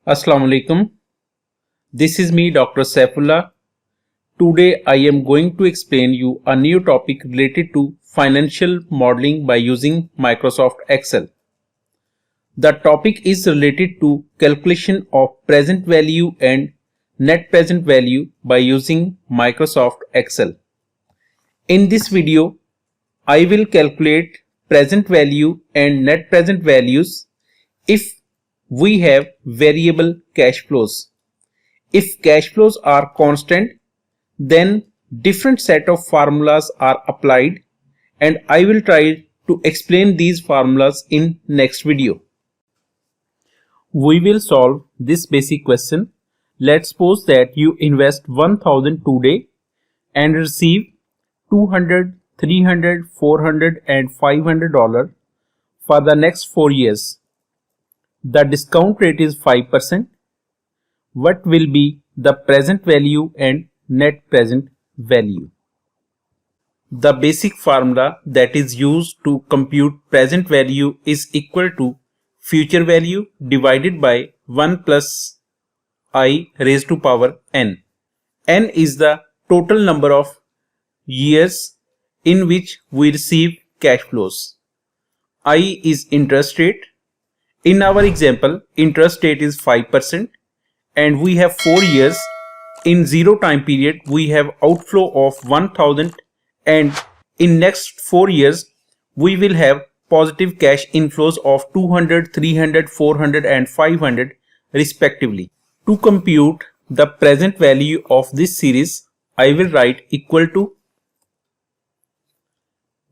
Assalamu alaikum. This is me, Dr. Saifullah. Today I am going to explain you a new topic related to financial modeling by using Microsoft Excel. The topic is related to calculation of present value and net present value by using Microsoft Excel. In this video, I will calculate present value and net present values if we have variable cash flows. If cash flows are constant, then different set of formulas are applied, and I will try to explain these formulas in next video. We will solve this basic question. Let's suppose that you invest 1000 today and receive 200, 300, 400 and $500 for the next 4 years. The discount rate is 5%. What will be the present value and net present value? The basic formula that is used to compute present value is equal to future value divided by 1 plus I raised to power n. N is the total number of years in which we receive cash flows. I is interest rate. In our example, interest rate is 5% and we have 4 years. In 0 time period, we have outflow of 1000 and in next 4 years, we will have positive cash inflows of 200, 300, 400 and 500 respectively. To compute the present value of this series, I will write equal to,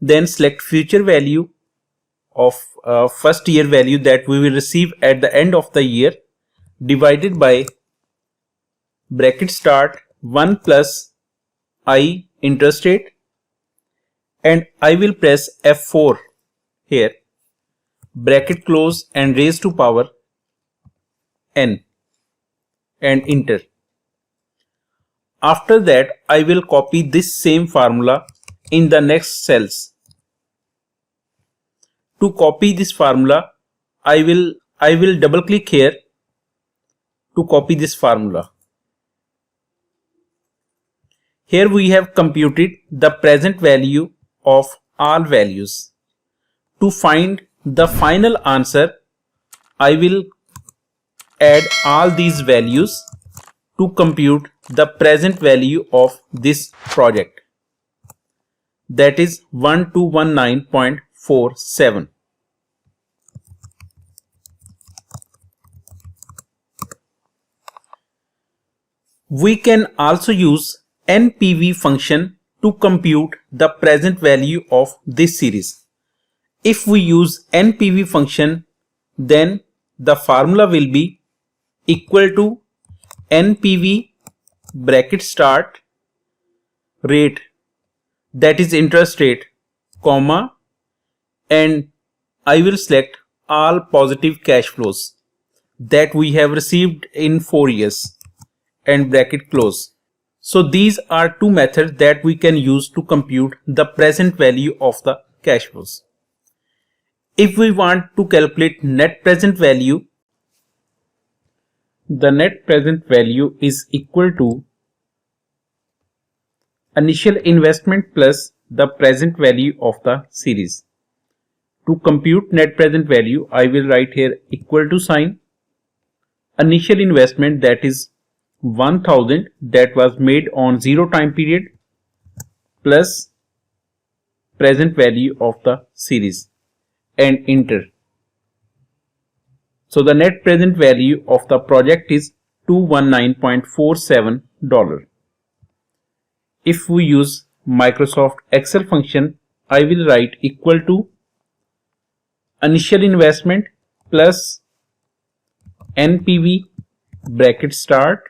then select future value of first year value that we will receive at the end of the year divided by bracket start 1 plus I interest rate, and I will press F4 here, bracket close and raise to power n and enter. After that, I will copy this same formula in the next cells. To copy this formula, I will double click here to copy this formula. Here we have computed the present value of all values. To find the final answer, I will add all these values to compute the present value of this project. That is 1219.47. We can also use NPV function to compute the present value of this series. If we use NPV function, then the formula will be equal to NPV bracket start rate, that is interest rate, comma, and I will select all positive cash flows that we have received in 4 years and bracket close. So these are two methods that we can use to compute the present value of the cash flows. If we want to calculate net present value, the net present value is equal to initial investment plus the present value of the series. To compute net present value, I will write here equal to sign initial investment, that is 1000 that was made on 0 time period, plus present value of the series, and enter. So the net present value of the project is $219.47. If we use Microsoft Excel function, I will write equal to initial investment plus NPV bracket start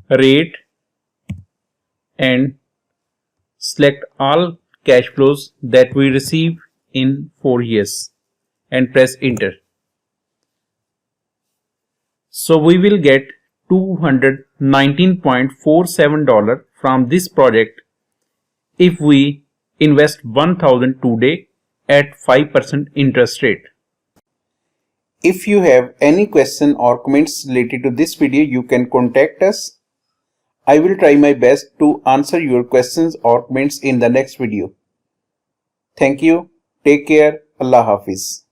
rate and select all cash flows that we receive in 4 years and press enter. So we will get $219.47 from this project if we invest 1000 today at 5% interest rate. If you have any question or comments related to this video, you can contact us. I will try my best to answer your questions or comments in the next video. Thank you. Take care. Allah Hafiz.